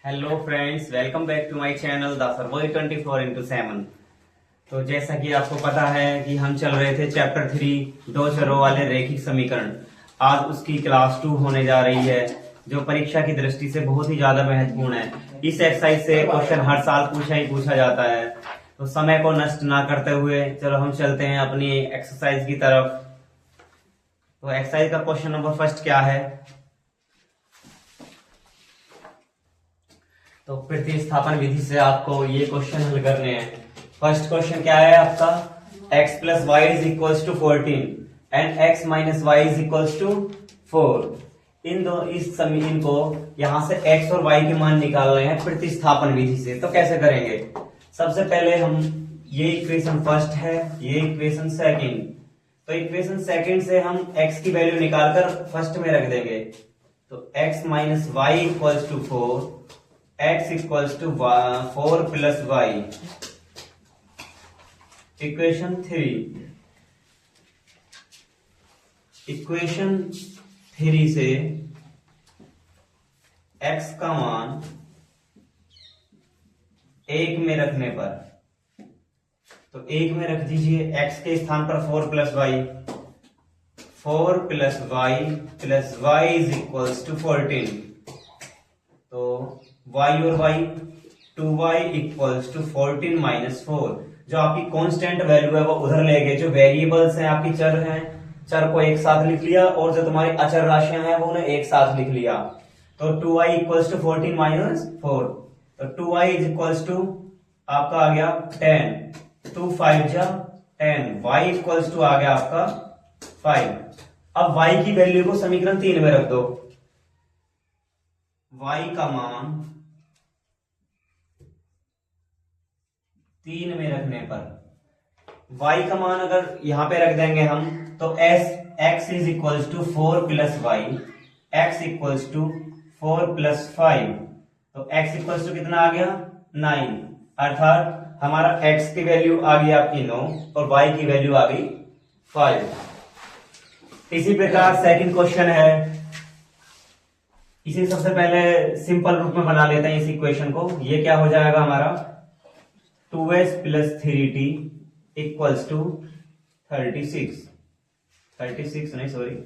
Hello friends, welcome back to my channel the सर्वोई 24x7। तो जैसा कि आपको पता है कि हम चल रहे थे चैप्टर 3 दो चरों वाले रैखिक समीकरण। आज उसकी क्लास 2 होने जा रही है, जो परीक्षा की दृष्टि से बहुत ही ज्यादा महत्वपूर्ण है। इस एक्सरसाइज से क्वेश्चन हर साल पूछा जाता है, तो समय को नष्ट ना करते हुए चलो हम चलते हैं अपनी एक्सरसाइज की तरफ। तो एक्सरसाइज का क्वेश्चन नंबर फर्स्ट क्या है, तो प्रतिस्थापन विधि से आपको ये क्वेश्चन हल करने हैं। फर्स्ट क्वेश्चन क्या है आपका, x plus y is equals to 14 and x minus y is equals to 4। इनको यहां से x और y के मान निकाल रहे हैं प्रतिस्थापन विधि से। तो कैसे करेंगे, सबसे पहले हम ये इक्वेशन फर्स्ट है, ये इक्वेशन सेकंड। तो इक्वेशन सेकंड से हम x की वैल्यू निकालकर फर्स्ट में रख देंगे। तो x minus y equals to 4, x equals to 4 plus y. Equation 3, equation 3 से x का मान 1 में रखने पर, तो 1 में रख दीजिए, x के स्थान पर 4 plus y, 4 plus y is equals to 14। तो y और y, 2y equals to 14 minus 4। जो आपकी कांस्टेंट वैल्यू है वो उधर ले गए, जो वेरिएबल्स हैं आपकी चर हैं, चर को एक साथ लिख लिया, और जो तुम्हारी अचर राशियां हैं वो उन्हें एक साथ लिख लिया। तो 2y इक्वल्स टू 14 माइनस 4, तो 2y इज इक्वल्स टू आपका आ गया 10, 2 5 जा 10, y इक्वल्स टू आ गया आपका 5। अब y की वैल्यू को समीकरण 3 में रख दो। y का मान 3 में रखने पर, y का मान अगर यहां पे रख देंगे हम, तो x is equals to 4 plus y, x equals to 4 plus 5। तो x इक्वल्स टू कितना आ गया 9, अर्थात हमारा x की वैल्यू आ गई आपकी 9 और y की वैल्यू आ गई 5। इसी प्रकार सेकंड क्वेश्चन है, इसे सबसे पहले सिंपल रूप में बना लेते हैं इस इक्वेशन को। ये क्या हो जाएगा हमारा, 2s plus 3t equals to 36 नहीं सॉरी,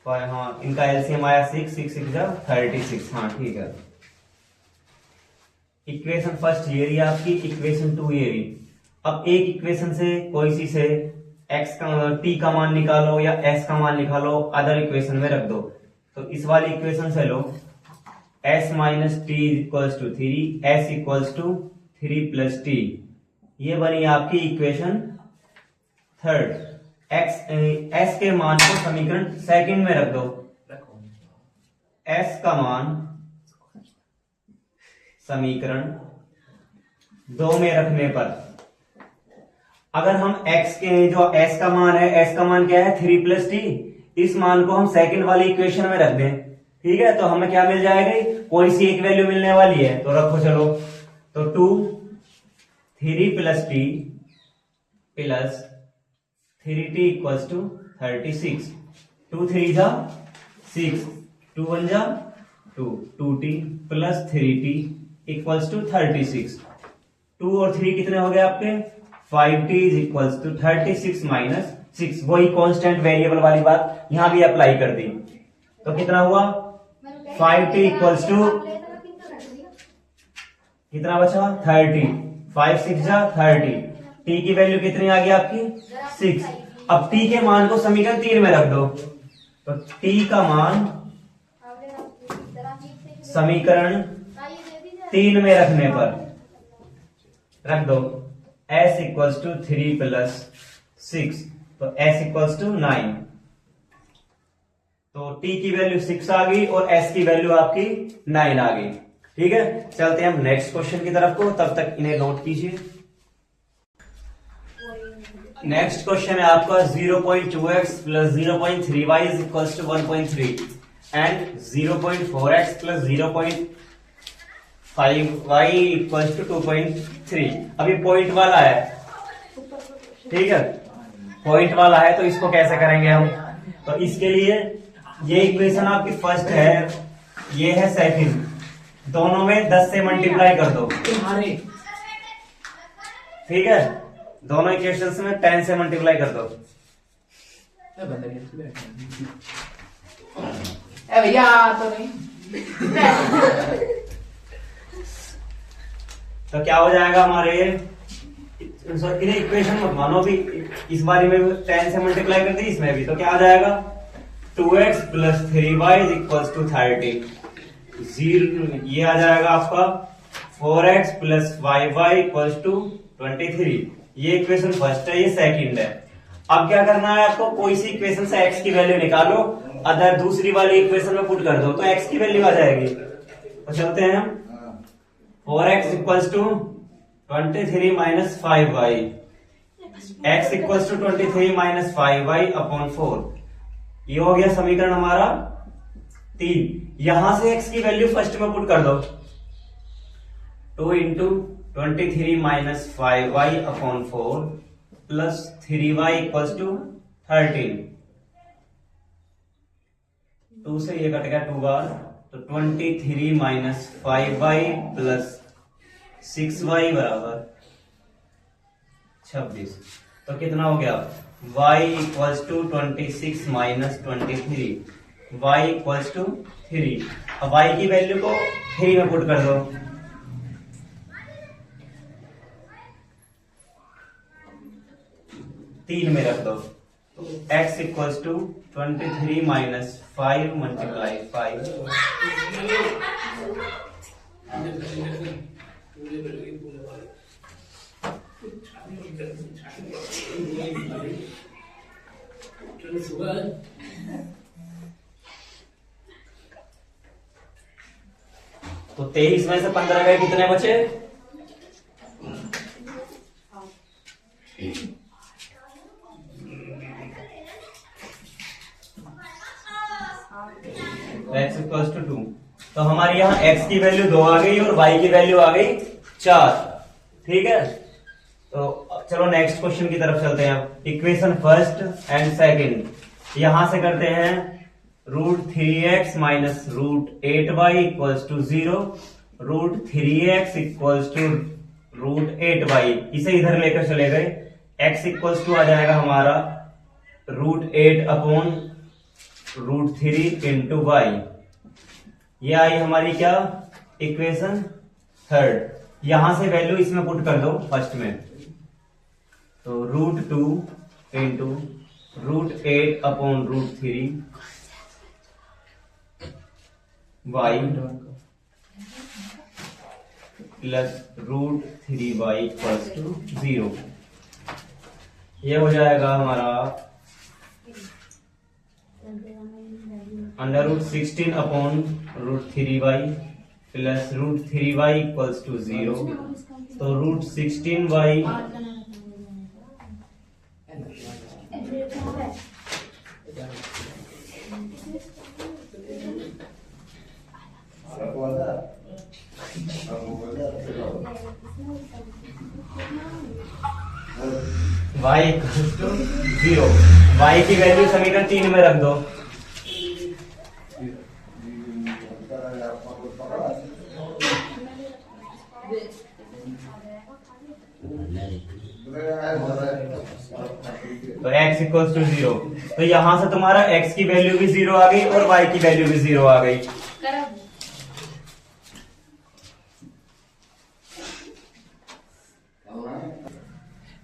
हाँ इनका एलसीएम आया 6 6 36। हाँ ठीक है, इक्वेशन फर्स्ट ये रही आपकी, इक्वेशन 2 ये रही। अब एक इक्वेशन से कोई सी से x का t का मान निकालो या s का मान निकालो, अदर इक्वेशन में रख दो। तो इस वाली इक्वेशन से लो s minus t equals to 3, s equals to 3 plus t. ये बनी आपकी इक्वेशन थर्ड। s के मान को समीकरण सेकंड में रख दो। s का मान समीकरण 2 में रखने पर, अगर हम x के जो s का मान है, s का मान क्या है 3 प्लस टी, इस मान को हम सेकंड वाली इक्वेशन में रख दें, ठीक है। तो हमें क्या मिल जाएगी, कोई सी एक वैल्यू मिलने वाली है, तो रखो चलो। तो 2 3 plus t plus 3t equals to 36। 2 3 जा 6, 2 1 जा 2, 2t plus 3t equals to 36। 2 और 3 कितने हो गए आपके, 5t is equals to 36 minus 6। वही कांस्टेंट वेरिएबल वाली बात यहां भी अप्लाई कर दी। तो कितना हुआ, 5t इक्वल्स टू कितना बचा 30, 5 6 जा 30, t की वैल्यू कितनी आ गई आपकी 6। अब t के मान को समीकरण 3 में रख दो। तो t का मान समीकरण 3 में रखने पर रख दो, s इक्वल्स टू 3 प्लस 6, तो s इक्वल्स टू 9। तो t की वैल्यू 6 आ गई और s की वैल्यू आपकी 9 आ गई, ठीक है। चलते हैं हम नेक्स्ट क्वेश्चन की तरफ को, तब तक इन्हें नोट कीजिए। नेक्स्ट क्वेश्चन है आपका 0.2x plus 0.3y is equals to 1.3 and 0.4x plus 0.5y equals to 2.3। अब ये पॉइंट वाला है, ठीक है, पॉइंट वाला है, तो इसको कैसे करेंगे हम। तो इसके लिए ये इक्वेशन आपकी फर्स्ट है, ये है सेकंड, दोनों में 10 से मल्टीप्लाई कर दो, ठीक है। दोनों इक्वेशंस में 10 से मल्टीप्लाई कर दो। भैया तो नहीं। तो क्या हो जाएगा हमारे, इन्हें इक्वेशन मत मानो भी, इस बारी में 10 से मल्टीप्लाई कर दी, इसमें भी, तो क्या आ जाएगा 2x plus 3y is equal to 30। ये आ जाएगा आपका 4x plus 5y equal to 23। ये इक्वेशन फर्स्ट है, ये सेकंड है। अब क्या करना है आपको, कोई सी इक्वेशन से x की वैल्यू निकालो, अदर दूसरी वाली इक्वेशन में पुट कर दो तो x की वैल्यू आ जाएगी। तो चलते हैं हम, 4x equal to 23 minus 5y, x equal to 23 minus 5y upon 4। ये हो गया समीकरण हमारा 3। यहां से x की वैल्यू फर्स्ट में पुट कर दो, 2 into 23 minus 5y upon 4 plus 3y equal to 13। 2 से ये कट गया 2 बार, तो 23 माइनस 5y प्लस 6y बराबर 26। तो कितना हो गया, y equals to 26 minus 23, y equals to 3। अब y की वैल्यू को 3 में पुट कर दो, तीन में रख दो, तो x equals to 23 minus 5 multiply 5। तो 23 में से 15 गए, कितने बचे, x इक्वल्स टू 2। तो हमारे यहाँ x की वैल्यू 2 आ गई और y की वैल्यू आ गई 4, ठीक है। तो चलो नेक्स्ट क्वेश्चन की तरफ चलते हैं। इक्वेशन फर्स्ट एंड सेकंड यहां से करते हैं, √3x minus √8y equals to 0, √3x equals to √8y, इसे इधर लेकर चले गए, x इक्वल्स टू आ जाएगा हमारा √8 अपॉन √3 इंटू y। ये आई हमारी क्या, इक्वेशन थर्ड। यहां से वैल्यू इसमें पुट कर दो फर्स्ट में, तो √2 into √8 upon √3 y plus √3y equals to 0। ये हो जाएगा हमारा √16 upon √3y plus √3y equals to 0। तो √16y y equals to 0। y की वैल्यू समीकरण 3 में रख दो, तो x इक्वल्स टू 0। तो यहां से तुम्हारा x की वैल्यू भी 0 आ गई और y की वैल्यू भी 0 आ गई।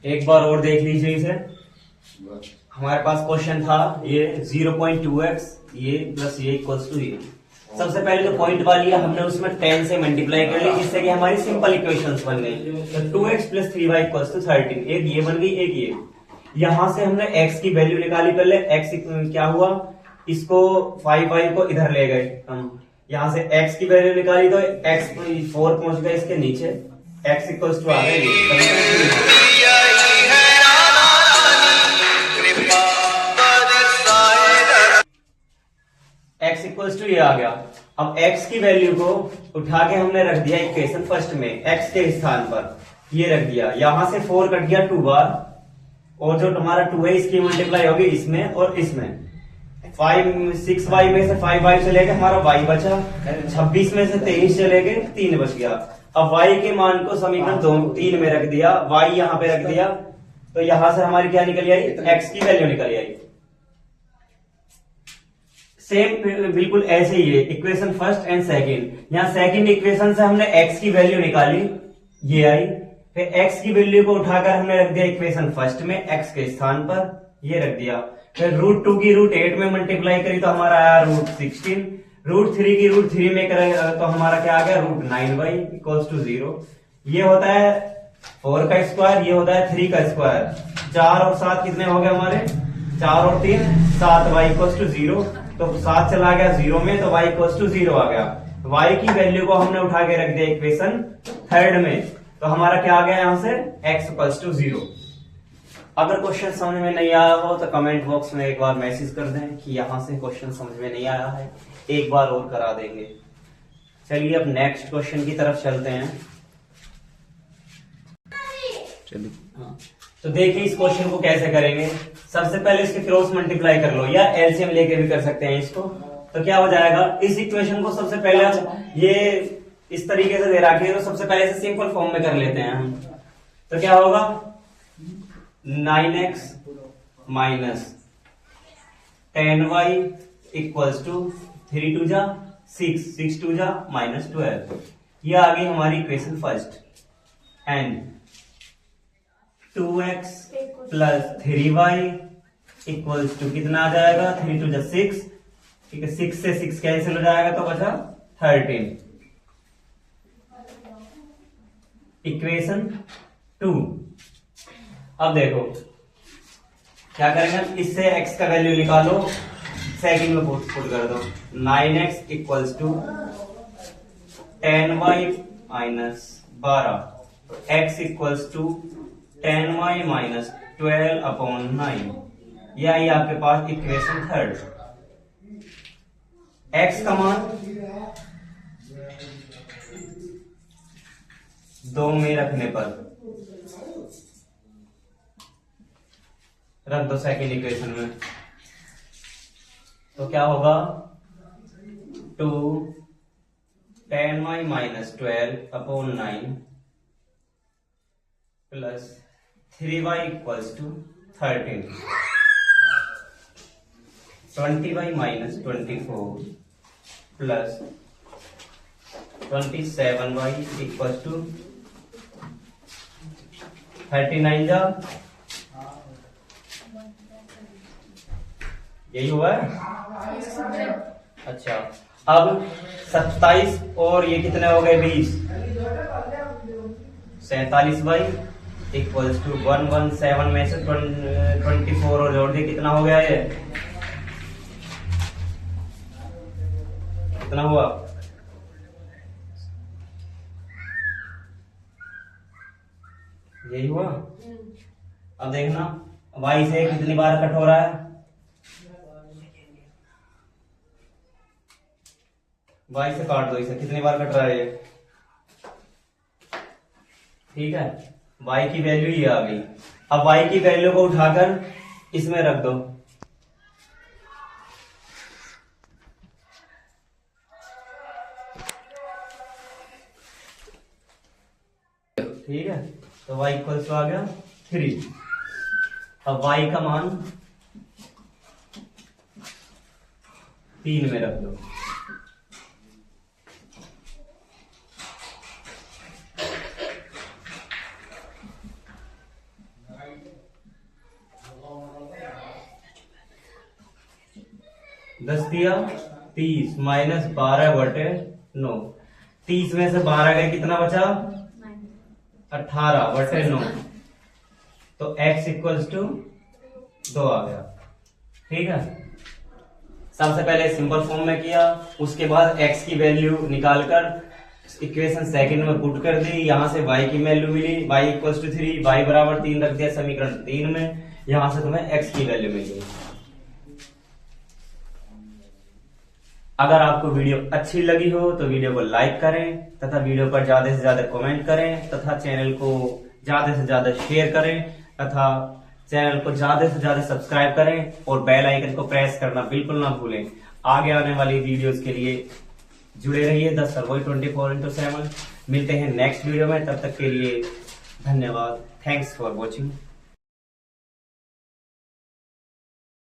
एक बार और देख लीजिए इसे। हमारे पास क्वेश्चन था ये 0.2x ये प्लस ये इक्वल्स टू ये। सबसे पहले जो पॉइंट वाली है हमने उसमें 10 से मल्टीप्लाई कर ली, जिससे कि हमारी सिंपल इक्वेशंस बन गई। तो 2x plus 3y equals to 13, एक ये बन गई, एक ये। यहां से हमने x की वैल्यू निकाली, पहले x क्या हुआ, इसको 5y को इधर ले गए हम, यहां से x की वैल्यू निकाली तो x 4 पहुंच गए इसके नीचे, x इक्वल्स टू आ गए x इक्वल्स टू ये आ गया। अब x की वैल्यू को उठा के हमने रख दिया इक्वेशन फर्स्ट में, x के स्थान पर ये रख दिया। यहां से 4 कट गया 2 बार, और जो तुम्हारा 2 है इसकी मल्टीप्लाई होगी इसमें और इसमें, 6y में से 5y चले गए, हमारा y बचा। 26 में से 23 चले गए, 3 बच गया। अब y के मान को समीकरण 3 में रख दिया, y यहाँ पे रख दिया, तो यहां से हमारी क्या निकल आई, x की वैल्यू निकल आई। सेम बिल्कुल ऐसे ही है इक्वेशन फर्स्ट एंड सेकंड। यहाँ सेकंड इक्वेशन से हमने x की वैल्यू निकाली, ये आई। फिर x की वैल्यू को उठाकर हमने रख दिया इक्वेशन फर्स्ट में, x के स्थान पर ये रख दिया। फिर √2 की √8 में मल्टीप्लाई करी तो हमारा आया √16। √3 की √3 में करे तो हमारा क्या आ गया, √9y = 0। ये होता है 4 का स्क्वायर, ये होता है 3 का स्क्वायर। 4 और 7 कितने हो गए हमारे, 4 और 3 7y = 0। तो 7 चला गया 0 में, तो y = 0 आ गया। y की वैल्यू को हमने उठा के रख दिया इक्वेशन थर्ड में, तो हमारा क्या आ गया यहाँ से, x = 0। अगर क्वेश्चन समझ में नहीं आया हो तो कमेंट बॉक्स में एक बार मैसेज कर दें कि यहाँ से क्वेश्चन समझ में नहीं आया है, एक बार और करा देंगे। चलिए अब नेक्स्ट क्वेश्चन की तरफ चलते हैं। चलिए हाँ, तो देखिए इस क्वेश्चन को कैसे करेंगे। सबसे पहले इसके क्रॉस मल्टीप्लाई कर लो, या एलसीएम लेके भी कर सकते हैं इसको। तो क्या हो जाएगा, इस इक्वेशन को सबसे पहले ये इस तरीके से दे रखी है, तो सबसे पहले इसे सिंपल फॉर्म में कर लेते हैं हम। तो क्या होगा, 9x माइनस 10y = 3 2 जा 6, 6 2 जा -12। ये आ गई हमारी equation first. And 2x + 3y = कितना आ जाएगा, 3 2 जा 6, ठीक है। 6 से 6 कैंसिल हो जाएगा तो बचा 13। इक्वेशन 2। अब देखो क्या करेंगे हम, इससे x का वैल्यू निकालो, सेकंड में पुट कर दो। 9x = 10y - 12, x = 10y - 12/9। यह आई आपके पास इक्वेशन थर्ड। x का मान 2 में रखने पर रख दो सेकेंड इक्वेशन में, तो क्या होगा, 2 10y - 12/9 plus 3y = 13, 20y - 24 plus 27y = 39 जा, यही हुआ है। अच्छा, अब 27 और ये कितने हो गए, 20, 47y = 117 में से 24 और जोड़ दिए, कितना हो गया, ये कितना हुआ, यही हुआ। अब देखना y से कितनी बार कट हो रहा है, y से काट दो इसे, कितनी बार कट रहा है ये, ठीक है। y की वैल्यू ये आ गई। अब y की वैल्यू को उठाकर इसमें रख दो, ठीक है। तो y = आ गया 3। अब y का मान 3 में रख दो, दस दिया 30 - 12/9, 30 में से 12 गए, कितना बचा, 18/9, तो x = 2 आ गया, ठीक है। सबसे पहले सिंपल फॉर्म में किया, उसके बाद x की वैल्यू निकालकर इक्वेशन सेकंड में पुट कर दी, यहां से y की वैल्यू मिली, y = 3, y = 3 रख दिया समीकरण 3 में, यहां से तुम्हें x की वैल्यू मिली। अगर आपको वीडियो अच्छी लगी हो तो वीडियो को लाइक करें तथा वीडियो पर ज्यादा से ज्यादा कमेंट करें तथा चैनल को ज्यादा से ज्यादा शेयर करें तथा चैनल को ज्यादा से ज्यादा सब्सक्राइब करें और बेल आइकन को प्रेस करना बिल्कुल ना भूलें। आगे आने वाली वीडियोस के लिए जुड़े रहिए द सर्वोई 24/7। मिलते हैं नेक्स्ट वीडियो में, तब तक के लिए धन्यवाद। Thanks for watching.